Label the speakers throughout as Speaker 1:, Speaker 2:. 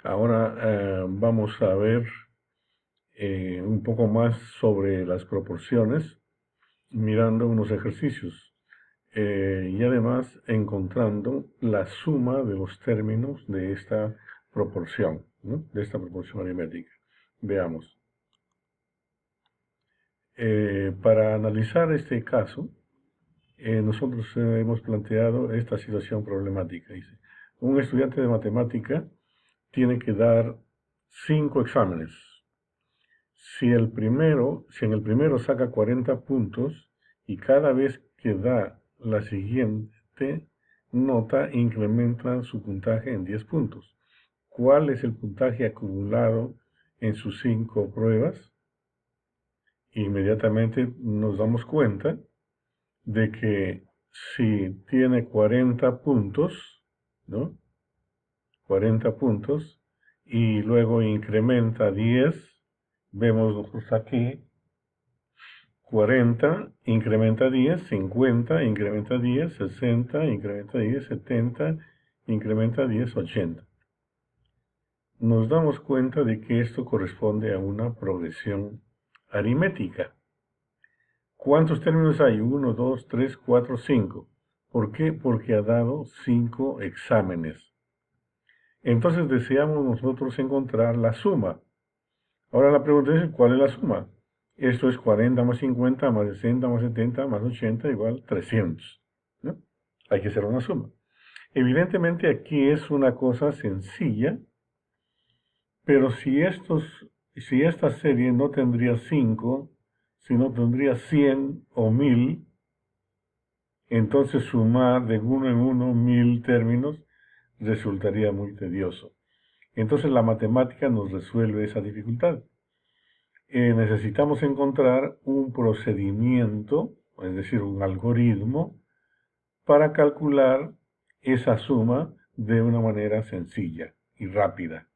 Speaker 1: Ahora vamos a ver un poco más sobre las proporciones mirando unos ejercicios y además encontrando la suma de los términos de esta proporción, ¿no? De esta proporción aritmética. Veamos. Para analizar este caso, nosotros hemos planteado esta situación problemática. Dice, un estudiante de matemática tiene que dar 5 exámenes. Si en el primero saca 40 puntos y cada vez que da la siguiente nota incrementa su puntaje en 10 puntos. ¿Cuál es el puntaje acumulado en sus 5 pruebas? Inmediatamente nos damos cuenta de que si tiene 40 puntos, ¿no? 40 puntos y luego incrementa 10, vemos nosotros aquí 40, incrementa 10, 50, incrementa 10, 60, incrementa 10, 70, incrementa 10, 80. Nos damos cuenta de que esto corresponde a una progresión aritmética. ¿Cuántos términos hay? 1, 2, 3, 4, 5. ¿Por qué? Porque ha dado 5 exámenes. Entonces deseamos nosotros encontrar la suma. Ahora la pregunta es, ¿cuál es la suma? Esto es 40 más 50 más 60 más 70 más 80 igual 300, ¿no? Hay que hacer una suma. Evidentemente aquí es una cosa sencilla, pero si esta serie no tendría 5, sino tendría 100 o 1000, entonces sumar de uno en uno 1000 términos resultaría muy tedioso. Entonces la matemática nos resuelve esa dificultad. Necesitamos encontrar un procedimiento, es decir, un algoritmo, para calcular esa suma de una manera sencilla y rápida.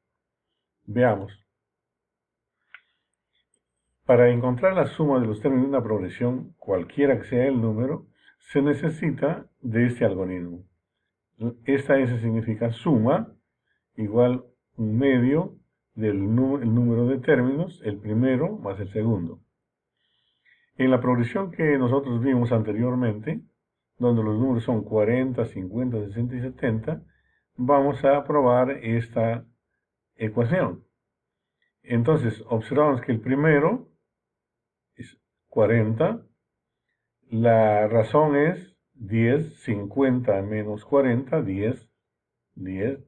Speaker 1: Veamos. Para encontrar la suma de los términos de una progresión, cualquiera que sea el número, se necesita de este algoritmo. Esta S significa suma, igual un medio del número de términos, el primero más el segundo. En la progresión que nosotros vimos anteriormente, donde los números son 40, 50, 60 y 70, vamos a probar esta ecuación. Entonces, observamos que el primero es 40, la razón es 10, 50 menos 40, 10, 10.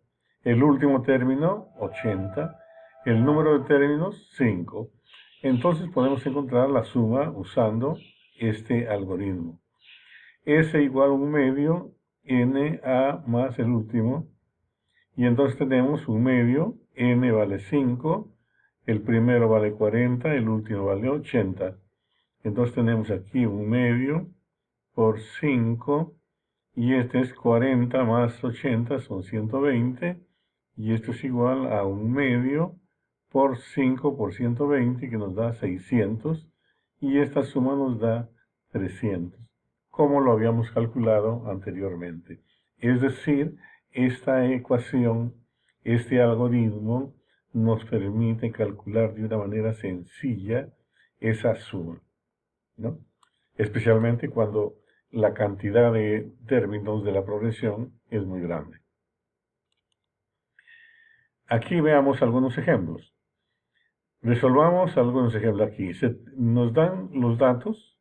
Speaker 1: El último término, 80. El número de términos, 5. Entonces podemos encontrar la suma usando este algoritmo. S igual a un medio, NA más el último. Y entonces tenemos un medio, N vale 5, el primero vale 40, el último vale 80. Entonces tenemos aquí un medio por 5, y este es 40 más 80, son 120, y esto es igual a un medio por 5 por 120, que nos da 600, y esta suma nos da 300, como lo habíamos calculado anteriormente. Es decir, esta ecuación, este algoritmo, nos permite calcular de una manera sencilla esa suma, ¿no? Especialmente cuando la cantidad de términos de la progresión es muy grande. Aquí veamos algunos ejemplos. Resolvamos algunos ejemplos aquí. Nos dan los datos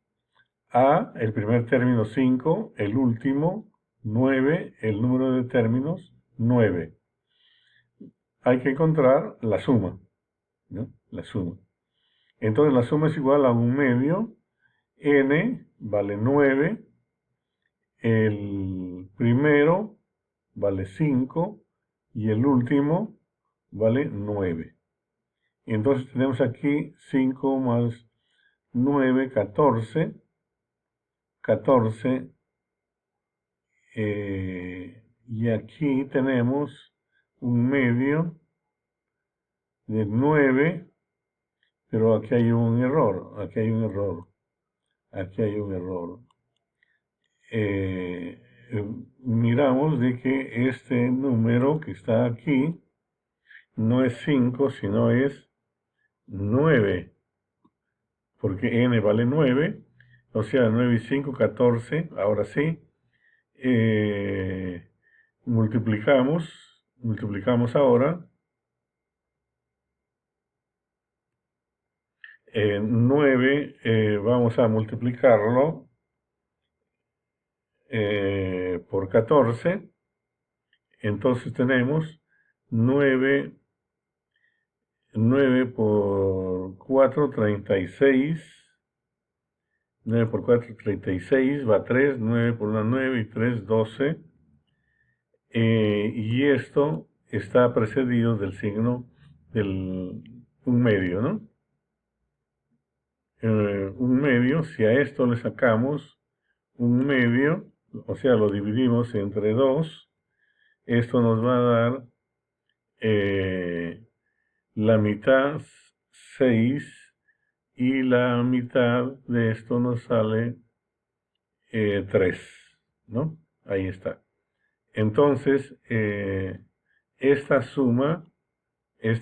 Speaker 1: A, el primer término 5, el último 9, el número de términos 9. Hay que encontrar la suma, ¿no? La suma. Entonces la suma es igual a un medio, n vale 9, el primero vale 5 y el último vale 9. Entonces tenemos aquí 5 más 9, 14. 14. Y aquí tenemos un medio de 9, pero aquí hay un error, aquí hay un error, aquí hay un error. Miramos de que este número que está aquí no es 5, sino es 9, porque n vale 9, o sea, 9 y 5, 14, ahora sí. Multiplicamos ahora. 9, vamos a multiplicarlo por 14. Entonces tenemos 9 por 4, 36. 9 por 4, 36, va 3, 9 por 1, 9 y 3, 12. Y esto está precedido del signo del un medio, ¿no? Un medio, si a esto le sacamos un medio, o sea, lo dividimos entre 2, esto nos va a dar la mitad 6 y la mitad de esto nos sale 3, ¿no? Ahí está. Entonces, esta suma es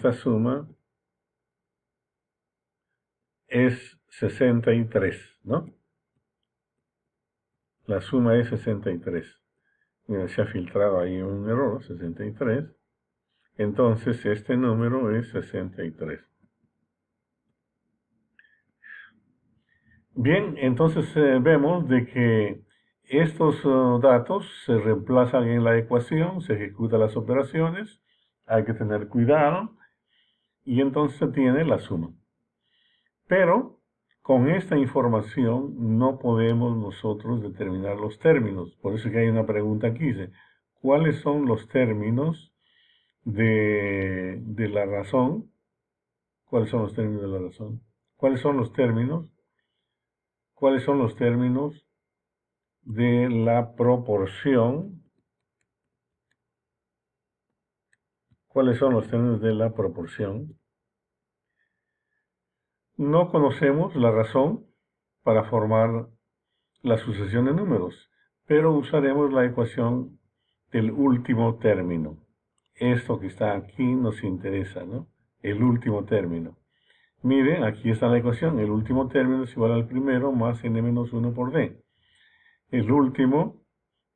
Speaker 1: 63, ¿no? La suma es 63. Mira, se ha filtrado ahí un error, 63. Entonces, este número es 63. Bien, entonces vemos de que estos datos se reemplazan en la ecuación, se ejecutan las operaciones, hay que tener cuidado, y entonces se tiene la suma. Pero con esta información no podemos nosotros determinar los términos. Por eso que hay una pregunta aquí, dice, ¿cuáles son los términos de la razón? ¿Cuáles son los términos de la razón? ¿Cuáles son los términos? ¿Cuáles son los términos de la proporción? ¿Cuáles son los términos de la proporción? No conocemos la razón para formar la sucesión de números, pero usaremos la ecuación del último término. Esto que está aquí nos interesa, ¿no? El último término. Miren, aquí está la ecuación. El último término es igual al primero más n menos 1 por d. El último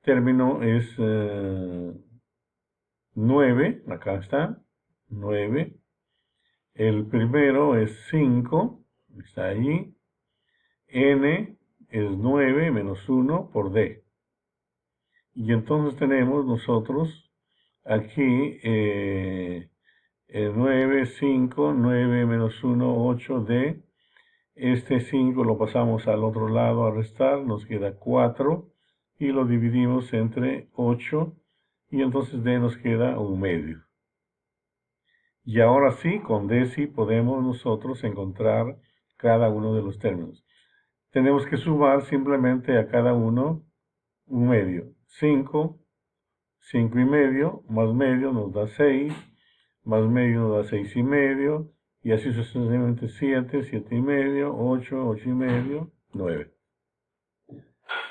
Speaker 1: término es 9, acá está, 9. El primero es 5, está ahí. N es 9 menos 1 por d. Y entonces tenemos nosotros aquí 9, 5, 9 menos 1, 8d. Este 5 lo pasamos al otro lado a restar, nos queda 4 y lo dividimos entre 8 y entonces d nos queda un medio. Y ahora sí, con d sí podemos nosotros encontrar cada uno de los términos. Tenemos que sumar simplemente a cada uno un medio. 5, 5 y medio, más medio nos da 6, más medio nos da 6 y medio, y así sucesivamente 7, 7 y medio, 8, 8 y medio, 9.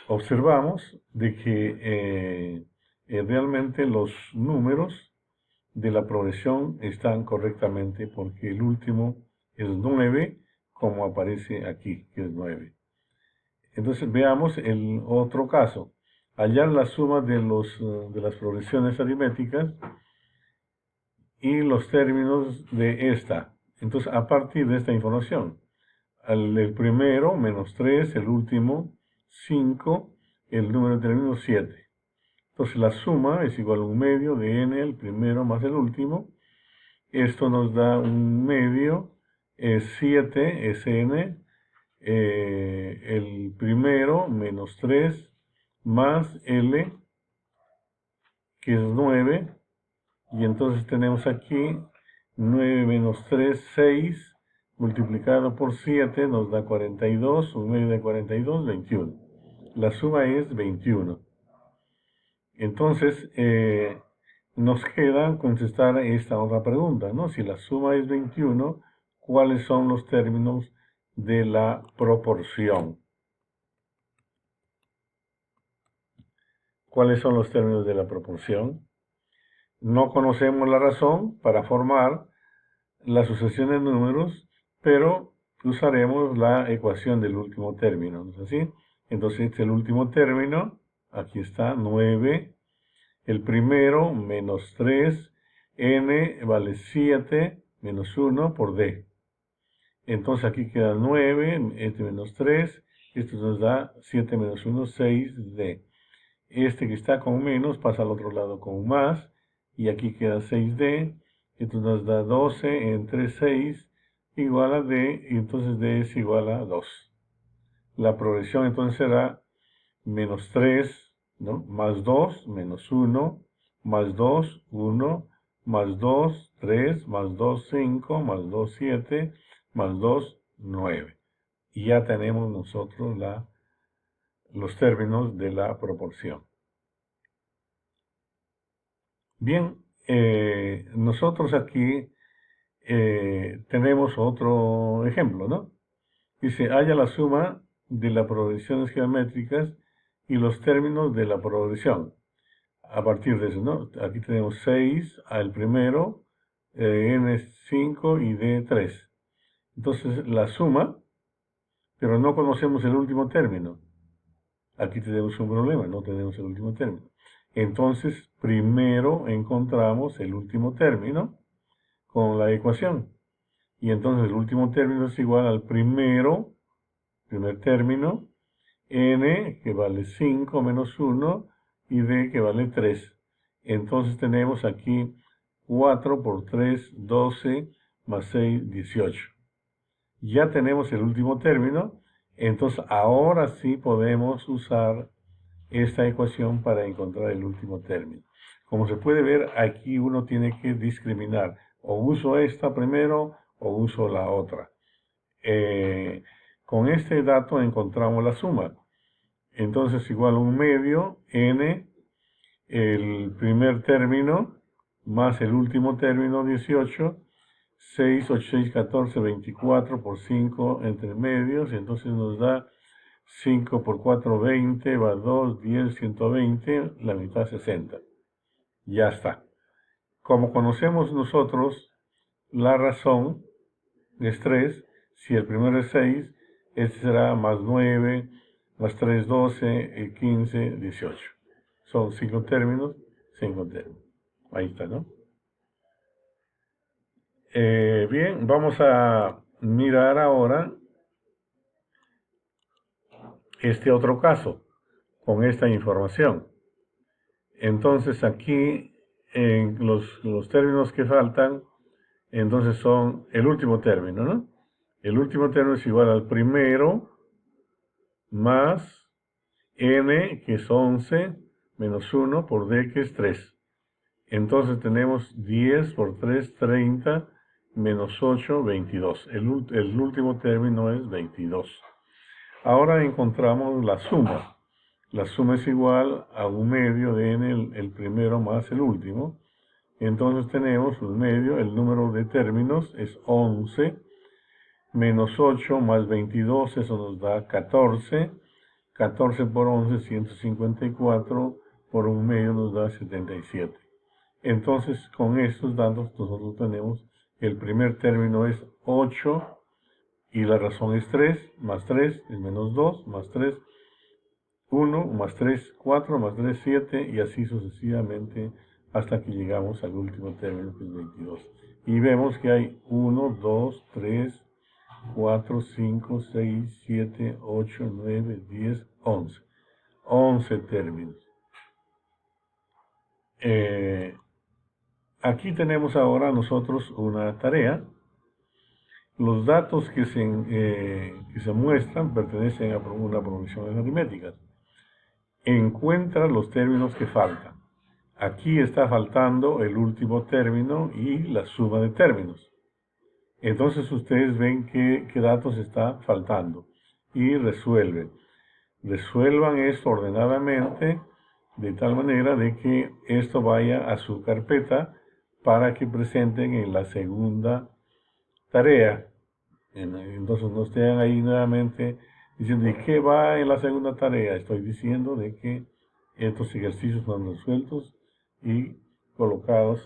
Speaker 1: Observamos de que realmente los números de la progresión están correctamente porque el último es 9, como aparece aquí, que es 9. Entonces veamos el otro caso. Hallar la suma de las progresiones aritméticas y los términos de esta. Entonces, a partir de esta información, el primero, menos 3, el último, 5, el número de términos, 7. Entonces, la suma es igual a un medio de n, el primero más el último. Esto nos da un medio, 7 es n, el primero menos 3 más L, que es 9, y entonces tenemos aquí 9 menos 3, 6, multiplicado por 7 nos da 42, un medio de 42, 21. La suma es 21. Entonces, nos queda contestar esta otra pregunta, ¿no? Si la suma es 21, ¿cuáles son los términos de la proporción? ¿Cuáles son los términos de la proporción? No conocemos la razón para formar la sucesión de números, pero usaremos la ecuación del último término, ¿no es así? Entonces, este es el último término, aquí está, 9, el primero, menos 3, n vale 7, menos 1 por d. Entonces aquí queda 9, este menos 3, esto nos da 7 menos 1, 6d. Este que está con menos pasa al otro lado con más, y aquí queda 6d, esto nos da 12 entre 6 igual a d, y entonces d es igual a 2. La progresión entonces será menos 3, ¿no? Más 2, menos 1, más 2, 1, más 2, 3, más 2, 5, más 2, 7, más 2, 9. Y ya tenemos nosotros los términos de la proporción. Bien, nosotros aquí tenemos otro ejemplo, ¿no? Dice, halla la suma de las progresiones geométricas y los términos de la progresión. A partir de eso, ¿no? Aquí tenemos 6 al primero, n es 5 y d 3. Entonces, la suma, pero no conocemos el último término. Aquí tenemos un problema, no tenemos el último término. Entonces, primero encontramos el último término con la ecuación. Y entonces el último término es igual al primer término, n que vale 5 menos 1 y d que vale 3. Entonces tenemos aquí 4 por 3, 12, más 6, 18. Ya tenemos el último término, entonces ahora sí podemos usar esta ecuación para encontrar el último término. Como se puede ver, aquí uno tiene que discriminar, o uso esta primero o uso la otra. Con este dato encontramos la suma. Entonces igual a 1/2 n, el primer término, más el último término, 18, 6, 8, 6, 14, 24 por 5 entre medios, y entonces nos da 5 por 4, 20, va 2, 10, 120, la mitad 60. Ya está. Como conocemos nosotros la razón es 3, si el primero es 6, este será más 9, más 3, 12, 15, 18. Son 5 términos, 5 términos. Ahí está, ¿no? Bien, vamos a mirar ahora este otro caso con esta información. Entonces aquí en los términos que faltan, entonces son el último término, ¿no? El último término es igual al primero más n, que es 11, menos 1 por d, que es 3. Entonces tenemos 10 por 3, 30, menos 8, 22. El último término es 22. Ahora encontramos la suma. La suma es igual a 1/2 de n, el primero más el último. Entonces tenemos 1/2, el número de términos es 11, menos 8 más 22, eso nos da 14. 14 por 11, 154, por 1/2 nos da 77. Entonces, con estos datos nosotros tenemos el primer término es 8 y la razón es 3, más 3 es menos 2, más 3, 1, más 3, 4, más 3, 7, y así sucesivamente hasta que llegamos al último término, que es 22. Y vemos que hay 1, 2, 3, 4, 5, 6, 7, 8, 9, 10, 11. 11 términos. Aquí tenemos ahora nosotros una tarea. Los datos que se muestran pertenecen a una progresión aritmética. Encuentra los términos que faltan. Aquí está faltando el último término y la suma de términos. Entonces ustedes ven qué datos está faltando y resuelven. Resuelvan esto ordenadamente de tal manera de que esto vaya a su carpeta para que presenten en la segunda tarea. Entonces no estén ahí nuevamente diciendo, ¿y qué va en la segunda tarea? Estoy diciendo de que estos ejercicios son resueltos y colocados